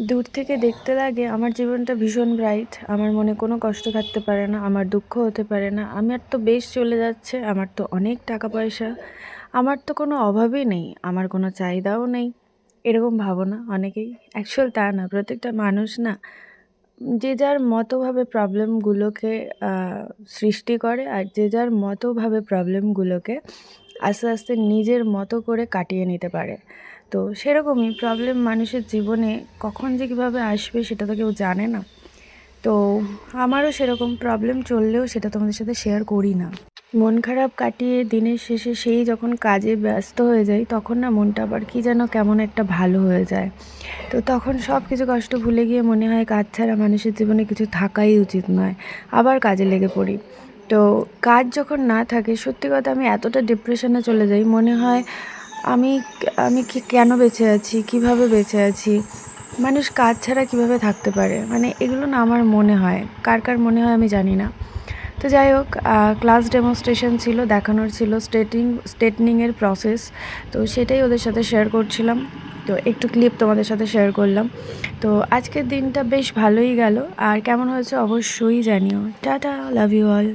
দূর থেকে দেখতে লাগে আমার জীবনটা ভীষণ ব্রাইট। আমার মনে কোনো কষ্ট থাকতে পারে না, আমার দুঃখ হতে পারে না। আমার তো বেশ চলে যাচ্ছে, আমার তো অনেক টাকা পয়সা, আমার তো কোনো অভাবই নেই, আমার কোনো চাহিদাও নেই। এরকম ভাবো না অনেকেই? অ্যাকচুয়াল তা না। প্রত্যেকটা মানুষ না যে যার মতোভাবে প্রবলেমগুলোকে সৃষ্টি করে, আর যে যার মতোভাবে প্রবলেমগুলোকে আস্তে আস্তে নিজের মতো করে কাটিয়ে নিতে পারে। তো সেরকমই প্রবলেম মানুষের জীবনে কখন যে কীভাবে আসবে সেটা তো কেউ জানে না। তো আমারও সেরকম প্রবলেম চললেও সেটা তোমাদের সাথে শেয়ার করি না। মন খারাপ কাটিয়ে দিনের শেষে সেই যখন কাজে ব্যস্ত হয়ে যাই, তখন না মনটা আবার কী যেন কেমন একটা ভালো হয়ে যায়। তো তখন সব কিছু কষ্ট ভুলে গিয়ে মনে হয় কাজ ছাড়া মানুষের জীবনে কিছু থাকাই উচিত নয়। আবার কাজে লেগে পড়ি। তো কাজ যখন না থাকে, সত্যি কথা আমি এতটা ডিপ্রেশনে চলে যাই, মনে হয় আমি আমি কি কেন বেঁচে আছি, কিভাবে বেঁচে আছি, মানুষ কাজ ছাড়া কিভাবে থাকতে পারে, মানে এগুলো না আমার মনে হয়। কার কার মনে হয় আমি জানি না। তো যাই হোক, ক্লাস ডেমনস্ট্রেশন ছিল, দেখানোর ছিল স্ট্রেটনিংয়ের প্রসেস। তো সেটাই ওদের সাথে শেয়ার করছিলাম। তো একটু ক্লিপ তোমাদের সাথে শেয়ার করলাম। তো আজকের দিনটা বেশ ভালোই গেল। আর কেমন হয়েছে অবশ্যই জানিও। টাটা, লাভ ইউ অল।